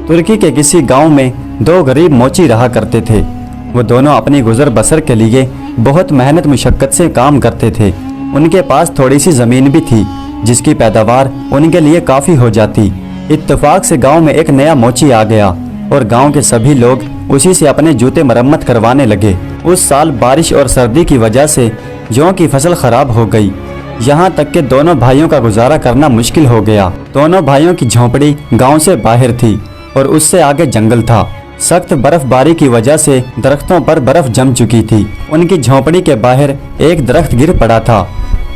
तुर्की के किसी गांव में दो गरीब मोची रहा करते थे। वो दोनों अपनी गुजर बसर के लिए बहुत मेहनत मुशक्क़त से काम करते थे। उनके पास थोड़ी सी ज़मीन भी थी जिसकी पैदावार उनके लिए काफ़ी हो जाती। इत्तेफाक से गांव में एक नया मोची आ गया और गांव के सभी लोग उसी से अपने जूते मरम्मत करवाने लगे। उस साल बारिश और सर्दी की वजह से जौ की फसल खराब हो गई, यहाँ तक कि दोनों भाइयों का गुजारा करना मुश्किल हो गया। दोनों भाइयों की झोंपड़ी गांव से बाहर थी और उससे आगे जंगल था। सख्त बर्फबारी की वजह से दरख्तों पर बर्फ जम चुकी थी। उनकी झोंपड़ी के बाहर एक दरख्त गिर पड़ा था।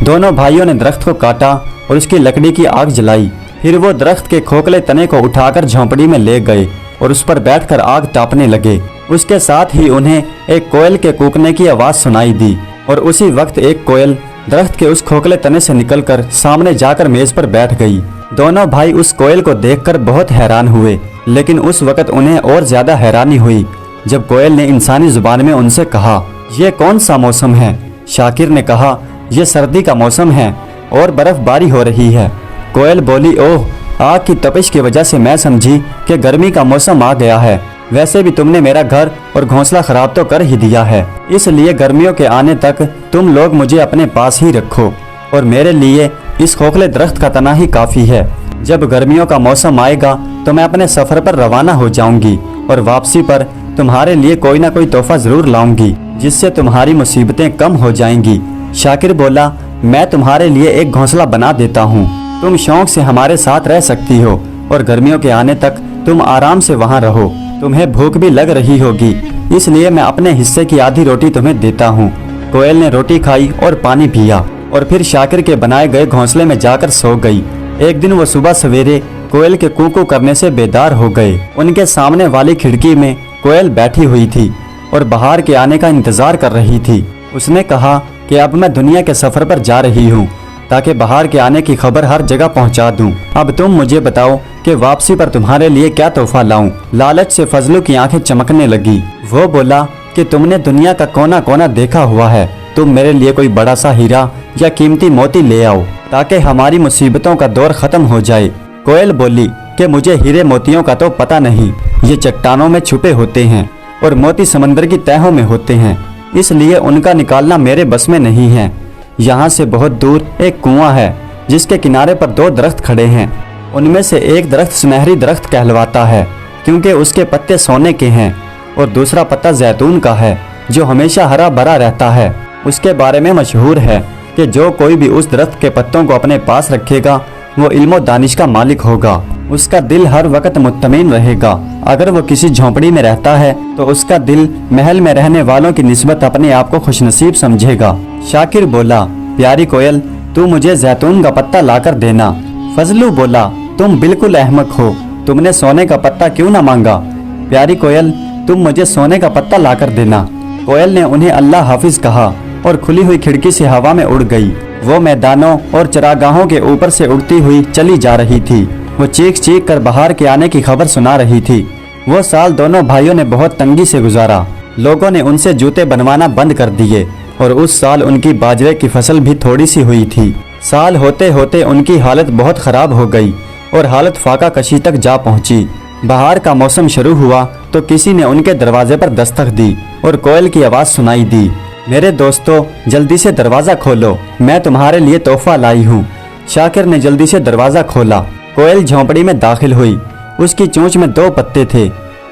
दोनों भाइयों ने दरख्त को काटा और उसकी लकड़ी की आग जलाई। फिर वो दरख्त के खोखले तने को उठाकर झोंपड़ी में ले गए और उस पर बैठकर आग तापने लगे। उसके साथ ही उन्हें एक कोयल के कूकने की आवाज़ सुनाई दी और उसी वक्त एक कोयल दरख्त के उस खोखले तने से निकलकर सामने जाकर मेज पर बैठ गई। दोनों भाई उस कोयल को देखकर बहुत हैरान हुए, लेकिन उस वक्त उन्हें और ज्यादा हैरानी हुई जब कोयल ने इंसानी जुबान में उनसे कहा, ये कौन सा मौसम है? शाकिर ने कहा, ये सर्दी का मौसम है और बर्फबारी हो रही है। कोयल बोली, ओह, आग की तपिश की वजह से मैं समझी कि गर्मी का मौसम आ गया है। वैसे भी तुमने मेरा घर और घोंसला खराब तो कर ही दिया है, इसलिए गर्मियों के आने तक तुम लोग मुझे अपने पास ही रखो और मेरे लिए इस खोखले दरख्त का तना ही काफ़ी है। जब गर्मियों का मौसम आएगा तो मैं अपने सफ़र पर रवाना हो जाऊंगी और वापसी पर तुम्हारे लिए कोई ना कोई तोहफा ज़रूर लाऊंगी जिससे तुम्हारी मुसीबतें कम हो जाएंगी। शाकिर बोला, मैं तुम्हारे लिए एक घोंसला बना देता हूँ। तुम शौक से हमारे साथ रह सकती हो और गर्मियों के आने तक तुम आराम से वहाँ रहो। तुम्हें भूख भी लग रही होगी, इसलिए मैं अपने हिस्से की आधी रोटी तुम्हें देता हूँ। कोयल ने रोटी खाई और पानी पिया और फिर शाकिर के बनाए गए घोंसले में जाकर सो गई। एक दिन वो सुबह सवेरे कोयल के कूकू करने से बेदार हो गए। उनके सामने वाली खिड़की में कोयल बैठी हुई थी और बाहर के आने का इंतजार कर रही थी। उसने कहा कि अब मैं दुनिया के सफर पर जा रही हूँ ताकि बाहर के आने की खबर हर जगह पहुँचा दूँ। अब तुम मुझे बताओ कि वापसी पर तुम्हारे लिए क्या तोहफा लाऊं। लालच से फजलू की आंखें चमकने लगी। वो बोला कि तुमने दुनिया का कोना कोना देखा हुआ है, तुम मेरे लिए कोई बड़ा सा हीरा या कीमती मोती ले आओ ताकि हमारी मुसीबतों का दौर खत्म हो जाए। कोयल बोली कि मुझे हीरे मोतियों का तो पता नहीं, ये चट्टानों में छुपे होते हैं और मोती समंदर की तहों में होते हैं, इसलिए उनका निकालना मेरे बस में नहीं है। यहाँ से बहुत दूर एक कुआं है जिसके किनारे पर दो दरख्त खड़े हैं। उनमें से एक दरख्त सुनहरी दरख्त कहलवाता है क्योंकि उसके पत्ते सोने के हैं और दूसरा पत्ता जैतून का है जो हमेशा हरा भरा रहता है। उसके बारे में मशहूर है कि जो कोई भी उस दरख्त के पत्तों को अपने पास रखेगा वो इल्म दानिश का मालिक होगा। उसका दिल हर वक्त मुत्तमीन रहेगा। अगर वो किसी झोंपड़ी में रहता है तो उसका दिल महल में रहने वालों की निस्बत अपने आप को खुशनसीब समझेगा। शाकिर बोला, प्यारी कोयल, तू मुझे जैतून का पत्ता लाकर देना। फजलू बोला, तुम बिल्कुल अहमक हो, तुमने सोने का पत्ता क्यों ना मांगा। प्यारी कोयल, तुम मुझे सोने का पत्ता लाकर देना। कोयल ने उन्हें अल्लाह हाफिज कहा और खुली हुई खिड़की से हवा में उड़ गई। वो मैदानों और चरागाहों के ऊपर से उड़ती हुई चली जा रही थी। वो चीख चीख कर बाहर के आने की खबर सुना रही थी। वो साल दोनों भाइयों ने बहुत तंगी से गुजारा। लोगों ने उनसे जूते बनवाना बंद कर दिए और उस साल उनकी बाजरे की फसल भी थोड़ी सी हुई थी। साल होते होते उनकी हालत बहुत ख़राब हो गई और हालत फाका कशी तक जा पहुंची। बाहर का मौसम शुरू हुआ तो किसी ने उनके दरवाजे पर दस्तक दी और कोयल की आवाज़ सुनाई दी, मेरे दोस्तों, जल्दी से दरवाज़ा खोलो, मैं तुम्हारे लिए तोहफा लाई हूँ। शाकिर ने जल्दी से दरवाज़ा खोला। कोयल झोंपड़ी में दाखिल हुई। उसकी चोंच में दो पत्ते थे,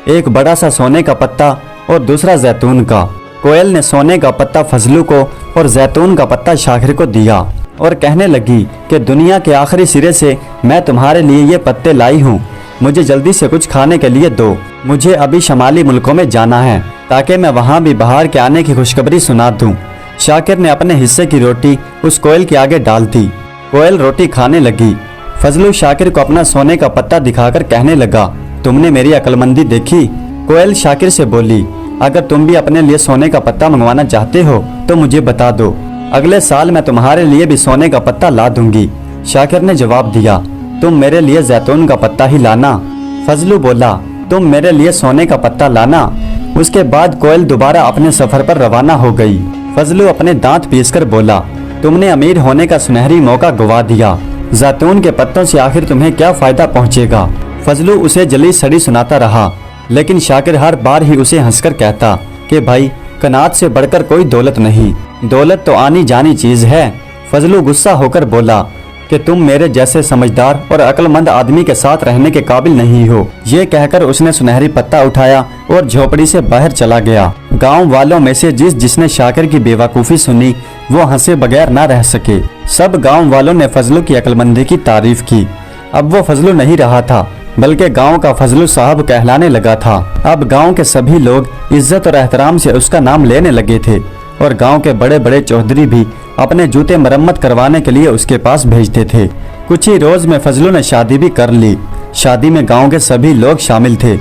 एक बड़ा सा सोने का पत्ता और दूसरा जैतून का। कोयल ने सोने का पत्ता फजलू को और जैतून का पत्ता शाकिर को दिया और कहने लगी कि दुनिया के आखिरी सिरे से मैं तुम्हारे लिए ये पत्ते लाई हूँ, मुझे जल्दी से कुछ खाने के लिए दो। मुझे अभी शमाली मुल्कों में जाना है ताकि मैं वहाँ भी बाहर के आने की खुशखबरी सुना दूँ। शाकिर ने अपने हिस्से की रोटी उस कोयल के आगे डाल दी। कोयल रोटी खाने लगी। फजलू शाकिर को अपना सोने का पत्ता दिखाकर कहने लगा, तुमने मेरी अक्लमंदी देखी। कोयल शाकिर से बोली, अगर तुम भी अपने लिए सोने का पत्ता मंगवाना चाहते हो तो मुझे बता दो, अगले साल मैं तुम्हारे लिए भी सोने का पत्ता ला दूंगी। शाकिर ने जवाब दिया, तुम मेरे लिए जैतून का पत्ता ही लाना। फजलू बोला, तुम मेरे लिए सोने का पत्ता लाना। उसके बाद कोयल दोबारा अपने सफर पर रवाना हो गई। फजलू अपने दांत पीसकर बोला, तुमने अमीर होने का सुनहरी मौका गवा दिया। जैतून के पत्तों से आखिर तुम्हें क्या फायदा पहुंचेगा। फजलू उसे जली सड़ी सुनाता रहा, लेकिन शाकिर हर बार ही उसे हंसकर कहता कि भाई, कनात से बढ़कर कोई दौलत नहीं, दौलत तो आनी जानी चीज है। फजलू गुस्सा होकर बोला कि तुम मेरे जैसे समझदार और अक्लमंद आदमी के साथ रहने के काबिल नहीं हो। ये कहकर उसने सुनहरी पत्ता उठाया और झोपड़ी से बाहर चला गया। गांव वालों में से जिसने शाकिर की बेवकूफ़ी सुनी वो हंसे बगैर ना रह सके। सब गांव वालों ने फजलू की अक्लमंदी की तारीफ की। अब वो फजलू नहीं रहा था, बल्कि गांव का फजलू साहब कहलाने लगा था। अब गांव के सभी लोग इज्जत और एहतराम से उसका नाम लेने लगे थे और गांव के बड़े बड़े चौधरी भी अपने जूते मरम्मत करवाने के लिए उसके पास भेजते थे। कुछ ही रोज में फजलू ने शादी भी कर ली। शादी में गांव के सभी लोग शामिल थे,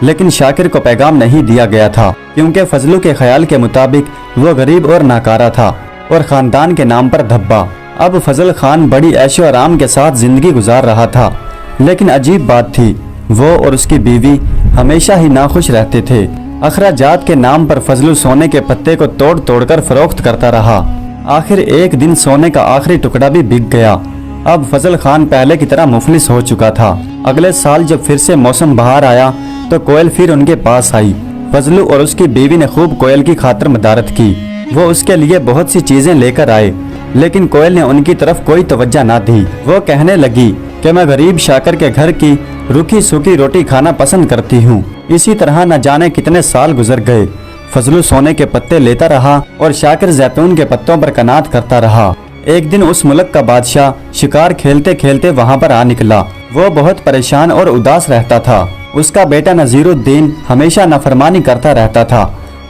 लेकिन शाकिर को पैगाम नहीं दिया गया था, क्योंकि फजलू के ख्याल के मुताबिक वो गरीब और नाकारा था और खानदान के नाम पर धब्बा। अब फजल खान बड़ी ऐशो आराम के साथ जिंदगी गुजार रहा था, लेकिन अजीब बात थी, वो और उसकी बीवी हमेशा ही नाखुश रहते थे। अखराजात के नाम पर फजलू सोने के पत्ते को तोड़ तोड़ कर फरोख्त करता रहा। आखिर एक दिन सोने का आखिरी टुकड़ा भी बिक गया। अब फजल खान पहले की तरह मुफलिस हो चुका था। अगले साल जब फिर से मौसम बहार आया तो कोयल फिर उनके पास आई। फजलू और उसकी बीवी ने खूब कोयल की खातिर मदारत की। वो उसके लिए बहुत सी चीजें लेकर आए, लेकिन कोयल ने उनकी तरफ कोई तवज्जो ना दी। वो कहने लगी कि मैं गरीब शाकिर के घर की रूखी सूखी रोटी खाना पसंद करती हूँ। इसी तरह न जाने कितने साल गुजर गए। फजलू सोने के पत्ते लेता रहा और शाकिर जैतून के पत्तों पर कनात करता रहा। एक दिन उस मुल्क का बादशाह शिकार खेलते खेलते वहाँ पर आ निकला। वो बहुत परेशान और उदास रहता था। उसका बेटा नजीरुद्दीन हमेशा नाफरमानी करता रहता था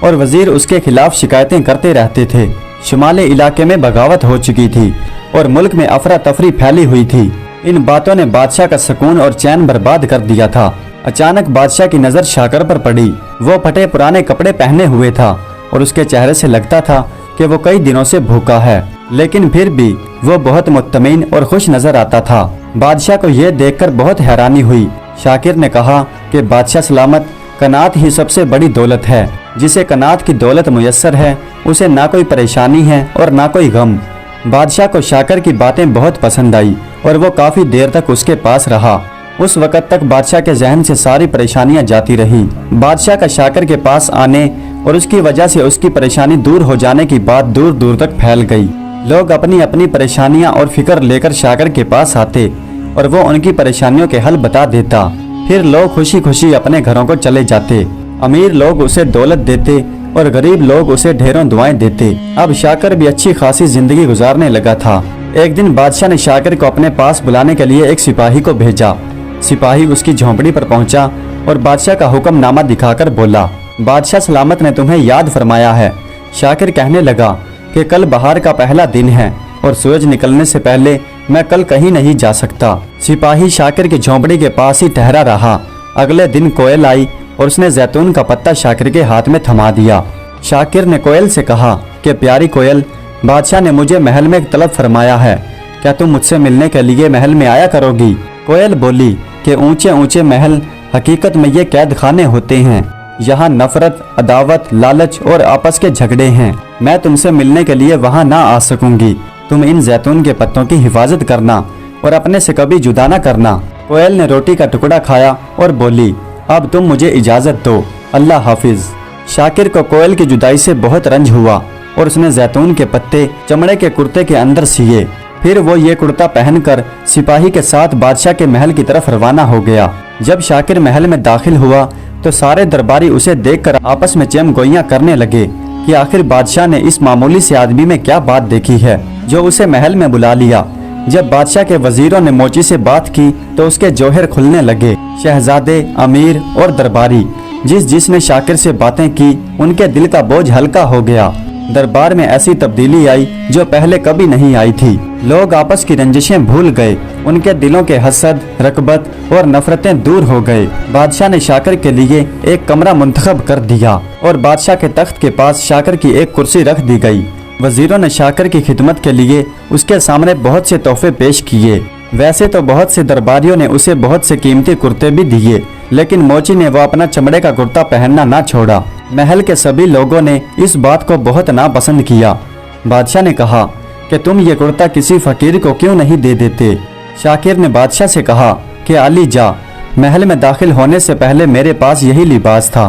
और वजीर उसके खिलाफ शिकायतें करते रहते थे। शुमाली इलाके में बगावत हो चुकी थी और मुल्क में अफरा तफरी फैली हुई थी। इन बातों ने बादशाह का सुकून और चैन बर्बाद कर दिया था। अचानक बादशाह की नजर शाकिर पर पड़ी। वो फटे पुराने कपड़े पहने हुए था और उसके चेहरे से लगता था कि वो कई दिनों से भूखा है, लेकिन फिर भी वो बहुत मुत्तमीन और खुश नजर आता था। बादशाह को यह देखकर बहुत हैरानी हुई। शाकिर ने कहा कि बादशाह सलामत, कनात ही सबसे बड़ी दौलत है। जिसे कनात की दौलत मुयस्सर है उसे ना कोई परेशानी है और ना कोई गम। बादशाह को शाकिर की बातें बहुत पसंद आई और वो काफी देर तक उसके पास रहा। उस वक़्त तक बादशाह के जहन से सारी परेशानियां जाती रही। बादशाह का शाकिर के पास आने और उसकी वजह से उसकी परेशानी दूर हो जाने की बात दूर दूर तक फैल गई। लोग अपनी अपनी परेशानियां और फिक्र लेकर शाकिर के पास आते और वो उनकी परेशानियों के हल बता देता। फिर लोग खुशी खुशी अपने घरों को चले जाते। अमीर लोग उसे दौलत देते और गरीब लोग उसे ढेरों दुआएं देते। अब शाकिर भी अच्छी खासी जिंदगी गुजारने लगा था। एक दिन बादशाह ने शाकिर को अपने पास बुलाने के लिए एक सिपाही को भेजा। सिपाही उसकी झोंपड़ी पर पहुंचा और बादशाह का हुक्मनामा दिखाकर बोला, बादशाह सलामत ने तुम्हें याद फरमाया है। शाकिर कहने लगा कि कल बहार का पहला दिन है और सूरज निकलने से पहले मैं कल कहीं नहीं जा सकता। सिपाही शाकिर की झोंपड़ी के पास ही ठहरा रहा। अगले दिन कोयल आई और उसने जैतून का पत्ता शाकिर के हाथ में थमा दिया। शाकिर ने कोयल से कहा कि प्यारी कोयल, बादशाह ने मुझे महल में तलब फरमाया है, क्या तुम मुझसे मिलने के लिए महल में आया करोगी? कोयल बोली कि ऊंचे ऊंचे महल हकीकत में ये कैद खाने होते हैं। यहाँ नफरत, अदावत, लालच और आपस के झगड़े हैं। मैं तुमसे मिलने के लिए वहाँ ना आ सकूंगी। तुम इन जैतून के पत्तों की हिफाजत करना और अपने से कभी जुदा ना करना। कोयल ने रोटी का टुकड़ा खाया और बोली, अब तुम मुझे इजाजत दो, अल्लाह हाफिज। शाकिर को कोयल की जुदाई से बहुत रंज हुआ और उसने जैतून के पत्ते चमड़े के कुर्ते के अंदर सिए। फिर वो ये कुर्ता पहनकर सिपाही के साथ बादशाह के महल की तरफ रवाना हो गया। जब शाकिर महल में दाखिल हुआ तो सारे दरबारी उसे देखकर आपस में चेम गोइयां करने लगे कि आखिर बादशाह ने इस मामूली से आदमी में क्या बात देखी है जो उसे महल में बुला लिया। जब बादशाह के वजीरों ने मोची से बात की तो उसके जोहर खुलने लगे। शहजादे, अमीर और दरबारी जिसने शाकिर से बातें की उनके दिल का बोझ हल्का हो गया। दरबार में ऐसी तब्दीली आई जो पहले कभी नहीं आई थी। लोग आपस की रंजिशें भूल गए। उनके दिलों के हसद, रकबत और नफरतें दूर हो गए। बादशाह ने शाकिर के लिए एक कमरा मुंतखब कर दिया और बादशाह के तख्त के पास शाकिर की एक कुर्सी रख दी गई। वजीरों ने शाकिर की खिदमत के लिए उसके सामने बहुत से तोहफे पेश किए। वैसे तो बहुत से दरबारियों ने उसे बहुत से कीमती कुर्ते भी दिए, लेकिन मोची ने वो अपना चमड़े का कुर्ता पहनना ना छोड़ा। महल के सभी लोगों ने इस बात को बहुत नापसंद किया। बादशाह ने कहा कि तुम ये कुर्ता किसी फकीर को क्यों नहीं दे देते। शाकिर ने बादशाह से कहा कि अली जा, महल में दाखिल होने से पहले मेरे पास यही लिबास था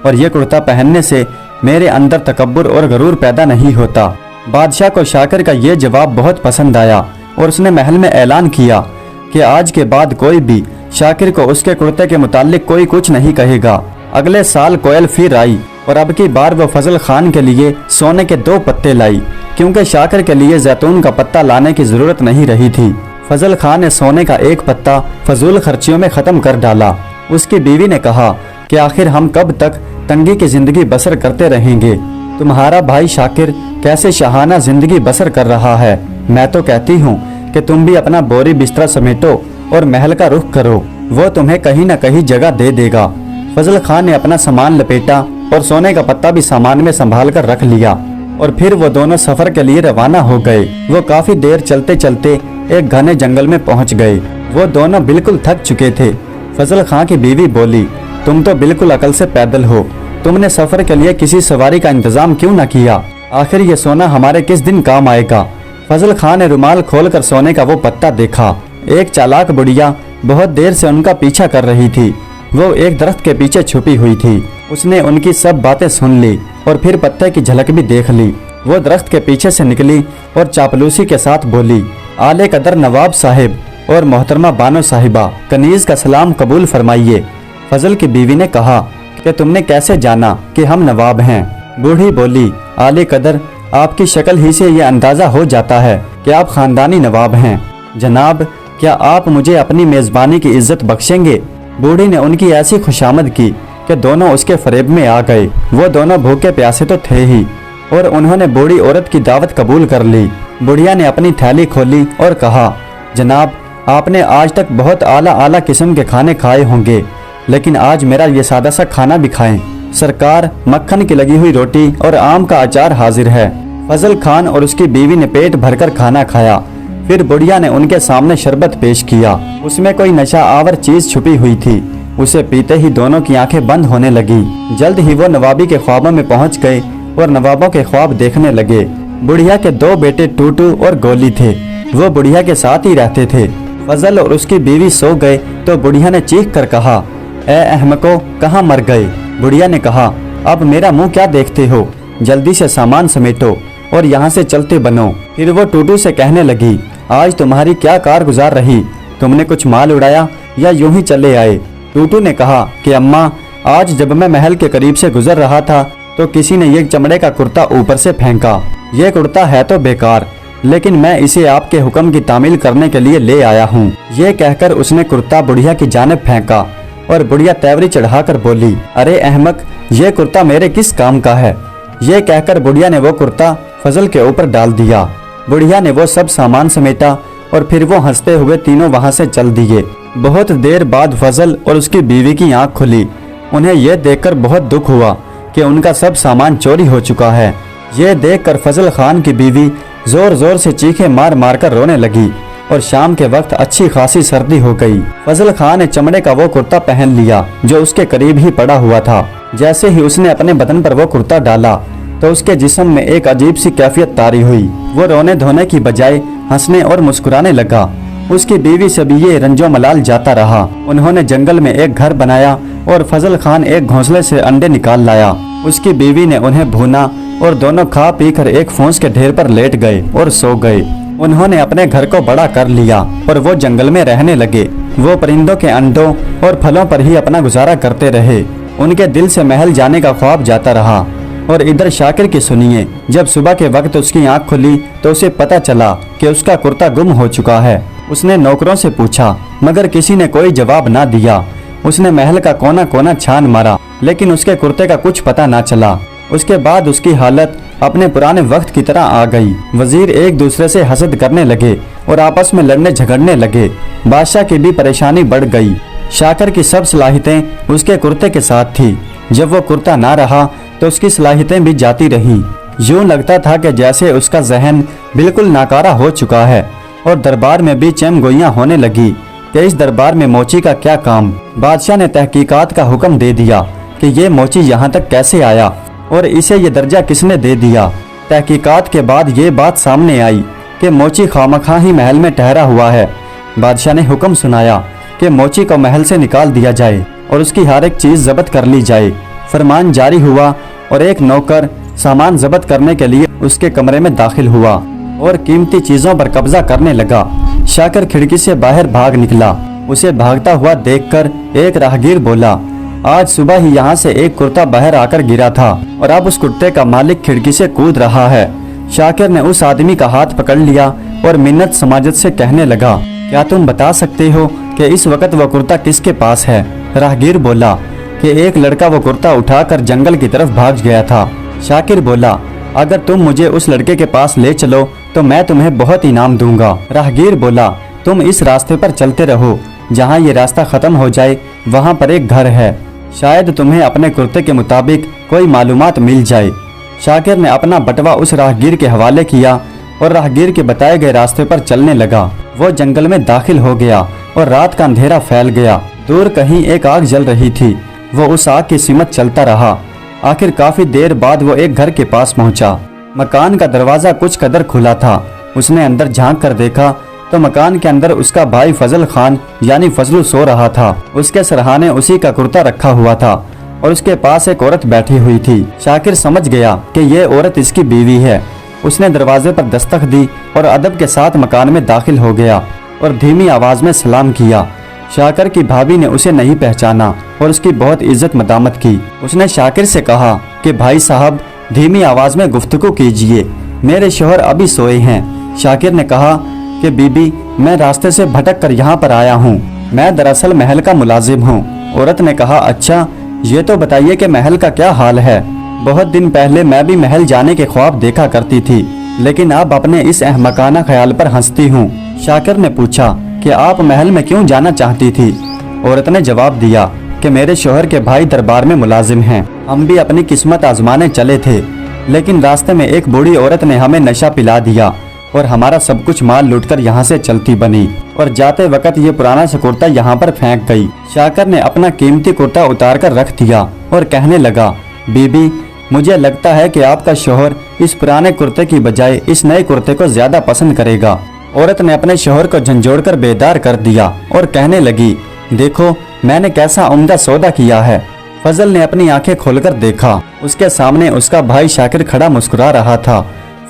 और ये कुर्ता पहनने से मेरे अंदर तकब्बुर और गरूर पैदा नहीं होता। बादशाह को शाकिर का ये जवाब बहुत पसंद आया और उसने महल में ऐलान किया कि आज के बाद कोई भी शाकिर को उसके कुर्ते के मुतालिक कोई कुछ नहीं कहेगा। अगले साल कोयल फिर आई और अब की बार वो फजल खान के लिए सोने के 2 पत्ते लाई, क्योंकि शाकिर के लिए जैतून का पत्ता लाने की जरूरत नहीं रही थी। फजल खान ने सोने का 1 पत्ता फजूल खर्चियों में ख़त्म कर डाला। उसकी बीवी ने कहा कि आखिर हम कब तक तंगी की ज़िंदगी बसर करते रहेंगे? तुम्हारा भाई शाकिर कैसे शाहाना ज़िंदगी बसर कर रहा है। मैं तो कहती हूँ कि तुम भी अपना बोरी बिस्तरा समेटो और महल का रुख करो, वो तुम्हें कहीं न कहीं जगह दे देगा। फजल खान ने अपना सामान लपेटा और सोने का पत्ता भी सामान में संभाल कर रख लिया और फिर वो दोनों सफर के लिए रवाना हो गए। वो काफी देर चलते चलते एक घने जंगल में पहुंच गए। वो दोनों बिल्कुल थक चुके थे। फजल खान की बीवी बोली, तुम तो बिल्कुल अकल से पैदल हो, तुमने सफर के लिए किसी सवारी का इंतजाम क्यों न किया? आखिर ये सोना हमारे किस दिन काम आएगा? फजल खान ने रुमाल खोलकर सोने का वो पत्ता देखा। एक चालाक बुढ़िया बहुत देर से उनका पीछा कर रही थी। वो एक दरख्त के पीछे छुपी हुई थी। उसने उनकी सब बातें सुन ली और फिर पत्ते की झलक भी देख ली। वो दरख्त के पीछे से निकली और चापलूसी के साथ बोली, आले कदर नवाब साहिब और मोहतरमा बानो साहिबा, कनीज का सलाम कबूल फरमाइए। फजल की बीवी ने कहा कि तुमने कैसे जाना कि हम नवाब हैं? बूढ़ी बोली, आले कदर, आपकी शक्ल ही से ये अंदाजा हो जाता है कि आप खानदानी नवाब हैं। जनाब, क्या आप मुझे अपनी मेजबानी की इज्जत बख्शेंगे? बूढ़ी ने उनकी ऐसी खुशामद की कि दोनों उसके फरेब में आ गए। वो दोनों भूखे प्यासे तो थे ही और उन्होंने बूढ़ी औरत की दावत कबूल कर ली। बुढ़िया ने अपनी थैली खोली और कहा, जनाब, आपने आज तक बहुत आला आला किस्म के खाने खाए होंगे, लेकिन आज मेरा ये सादा सा खाना भी खाएं। सरकार, मक्खन की लगी हुई रोटी और आम का अचार हाजिर है। फजल खान और उसकी बीवी ने पेट भरकर खाना खाया। फिर बुढ़िया ने उनके सामने शरबत पेश किया। उसमें कोई नशा आवर चीज छुपी हुई थी। उसे पीते ही दोनों की आंखें बंद होने लगी। जल्द ही वो नवाबी के ख्वाबों में पहुंच गए और नवाबों के ख्वाब देखने लगे। बुढ़िया के 2 बेटे टूटू और गोली थे। वो बुढ़िया के साथ ही रहते थे। फजल और उसकी बीवी सो गए तो बुढ़िया ने चीख कर कहा, ए अहमको, कहाँ मर गए? बुढ़िया ने कहा, अब मेरा मुंह क्या देखते हो? जल्दी से सामान समेटो और यहाँ से चलते बनो। फिर वो टूटू से कहने लगी, आज तुम्हारी क्या कार गुजार रही? तुमने कुछ माल उड़ाया या यूं ही चले आए? टूटू ने कहा कि अम्मा, आज जब मैं महल के करीब से गुजर रहा था तो किसी ने ये चमड़े का कुर्ता ऊपर से फेंका। ये कुर्ता है तो बेकार, लेकिन मैं इसे आपके हुक्म की तामील करने के लिए ले आया हूँ। ये कहकर उसने कुर्ता बुढ़िया की जानिब फेंका और बुढ़िया तेवरी चढ़ाकर बोली, अरे अहमक, ये कुर्ता मेरे किस काम का है? ये कहकर बुढ़िया ने वो कुर्ता फजल के ऊपर डाल दिया। बुढ़िया ने वो सब सामान समेटा और फिर वो हंसते हुए तीनों वहां से चल दिए। बहुत देर बाद फजल और उसकी बीवी की आंख खुली। उन्हें यह देखकर बहुत दुख हुआ कि उनका सब सामान चोरी हो चुका है। ये देखकर फजल खान की बीवी जोर जोर से चीखें मार मार कर रोने लगी और शाम के वक्त अच्छी खासी सर्दी हो गई। फजल खान ने चमड़े का वो कुर्ता पहन लिया जो उसके करीब ही पड़ा हुआ था। जैसे ही उसने अपने बदन पर वो कुर्ता डाला तो उसके जिस्म में एक अजीब सी कैफियत तारी हुई। वो रोने धोने की बजाय हंसने और मुस्कुराने लगा। उसकी बीवी से भी ये रंजो मलाल जाता रहा। उन्होंने जंगल में एक घर बनाया और फजल खान एक घोंसले से अंडे निकाल लाया। उसकी बीवी ने उन्हें भूना और दोनों खा पी कर एक फूस के ढेर पर लेट गए और सो गए। उन्होंने अपने घर को बड़ा कर लिया और वो जंगल में रहने लगे। वो परिंदों के अंडों और फलों पर ही अपना गुजारा करते रहे। उनके दिल से महल जाने का ख्वाब जाता रहा। और इधर शाकिर की सुनिए, जब सुबह के वक्त उसकी आंख खुली तो उसे पता चला कि उसका कुर्ता गुम हो चुका है। उसने नौकरों से पूछा मगर किसी ने कोई जवाब ना दिया। उसने महल का कोना कोना छान मारा लेकिन उसके कुर्ते का कुछ पता ना चला। उसके बाद उसकी हालत अपने पुराने वक्त की तरह आ गई। वजीर एक दूसरे से हसद करने लगे और आपस में लड़ने झगड़ने लगे। बादशाह की भी परेशानी बढ़ गई। शाकिर की सब सलाहियतें उसके कुर्ते के साथ थी। जब वो कुर्ता ना रहा तो उसकी सलाहियतें भी जाती रही। यूं लगता था कि जैसे उसका जहन बिल्कुल नाकारा हो चुका है। और दरबार में भी चमगोइयां होने लगी कि इस दरबार में मोची का क्या काम। बादशाह ने तहकीकात का हुक्म दे दिया कि ये मोची यहाँ तक कैसे आया और इसे ये दर्जा किसने दे दिया। तहकीकात के बाद ये बात सामने आई कि मोची खामखा ही महल में ठहरा हुआ है। बादशाह ने हुक्म सुनाया कि मोची को महल से निकाल दिया जाए और उसकी हर एक चीज जब्त कर ली जाए। फरमान जारी हुआ और एक नौकर सामान जब्त करने के लिए उसके कमरे में दाखिल हुआ और कीमती चीजों पर कब्जा करने लगा। शाकिर खिड़की से बाहर भाग निकला। उसे भागता हुआ देखकर एक राहगीर बोला, आज सुबह ही यहाँ से एक कुर्ता बाहर आकर गिरा था और अब उस कुर्ते का मालिक खिड़की से कूद रहा है। शाकिर ने उस आदमी का हाथ पकड़ लिया और मिन्नत समाजत से कहने लगा, क्या तुम बता सकते हो कि इस वक्त वो कुर्ता किसके पास है? राहगीर बोला कि एक लड़का वो कुर्ता उठाकर जंगल की तरफ भाग गया था। शाकिर बोला, अगर तुम मुझे उस लड़के के पास ले चलो तो मैं तुम्हें बहुत इनाम दूंगा। राहगीर बोला, तुम इस रास्ते पर चलते रहो, जहाँ ये रास्ता खत्म हो जाए वहाँ पर एक घर है, शायद तुम्हें अपने कुर्ते के मुताबिक कोई मालूमात मिल जाए। शाकिर ने अपना बटवा उस राहगीर के हवाले किया और राहगीर के बताए गए रास्ते पर चलने लगा। वो जंगल में दाखिल हो गया और रात का अंधेरा फैल गया। दूर कहीं एक आग जल रही थी। वो उस आग की सिमत चलता रहा। आखिर काफी देर बाद वो एक घर के पास पहुंचा। मकान का दरवाजा कुछ कदर खुला था। उसने अंदर झांक कर देखा तो मकान के अंदर उसका भाई फजल खान यानी फजलू सो रहा था। उसके सरहाने उसी का कुर्ता रखा हुआ था और उसके पास एक औरत बैठी हुई थी। शाकिर समझ गया कि ये औरत इसकी बीवी है। उसने दरवाजे पर दस्तक दी और अदब के साथ मकान में दाखिल हो गया और धीमी आवाज में सलाम किया। शाकिर की भाभी ने उसे नहीं पहचाना और उसकी बहुत इज्जत मदामत की। उसने शाकिर से कहा कि भाई साहब, धीमी आवाज में गुफ्तगू कीजिए, मेरे शोहर अभी सोए हैं। शाकिर ने कहा कि बीबी, मैं रास्ते से भटक कर यहाँ पर आया हूँ, मैं दरअसल महल का मुलाजिम हूँ। औरत ने कहा, अच्छा, ये तो बताइए कि महल का क्या हाल है? बहुत दिन पहले मैं भी महल जाने के ख्वाब देखा करती थी, लेकिन अब अपने इस अहमकाना ख्याल पर हंसती हूँ। शाकिर ने पूछा कि आप महल में क्यों जाना चाहती थी? औरत ने जवाब दिया कि मेरे शोहर के भाई दरबार में मुलाजिम हैं। हम भी अपनी किस्मत आजमाने चले थे, लेकिन रास्ते में एक बूढ़ी औरत ने हमें नशा पिला दिया और हमारा सब कुछ माल लूटकर यहाँ से चलती बनी और जाते वक्त ये पुराना सा कुर्ता यहाँ पर फेंक गई। शाकिर ने अपना कीमती कुर्ता उतार कर रख दिया और कहने लगा, बीबी, मुझे लगता है कि आपका शोहर इस पुराने कुर्ते की बजाय इस नए कुर्ते को ज्यादा पसंद करेगा। औरत ने अपने शोहर को झंझोड़कर बेदार कर दिया और कहने लगी, देखो मैंने कैसा उम्दा सौदा किया है। फजल ने अपनी आंखें खोलकर देखा। उसके सामने उसका भाई शाकिर खड़ा मुस्कुरा रहा था।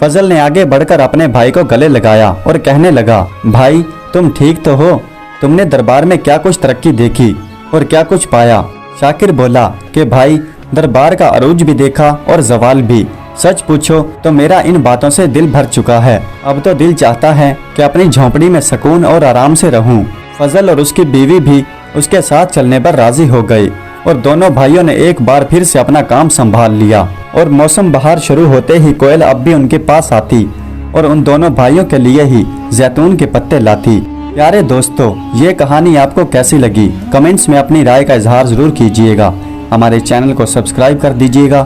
फजल ने आगे बढ़कर अपने भाई को गले लगाया और कहने लगा, भाई तुम ठीक तो हो? तुमने दरबार में क्या कुछ तरक्की देखी और क्या कुछ पाया? शाकिर बोला कि भाई, दरबार का अरूज भी देखा और जवाल भी। सच पूछो तो मेरा इन बातों से दिल भर चुका है। अब तो दिल चाहता है कि अपनी झोंपड़ी में सुकून और आराम से रहूं। फजल और उसकी बीवी भी उसके साथ चलने पर राजी हो गए और दोनों भाइयों ने एक बार फिर से अपना काम संभाल लिया। और मौसम बहार शुरू होते ही कोयल अब भी उनके पास आती और उन दोनों भाइयों के लिए ही जैतून के पत्ते लाती। प्यारे दोस्तों, ये कहानी आपको कैसी लगी? कमेंट्स में अपनी राय का इजहार जरूर कीजिएगा। हमारे चैनल को सब्सक्राइब कर दीजिएगा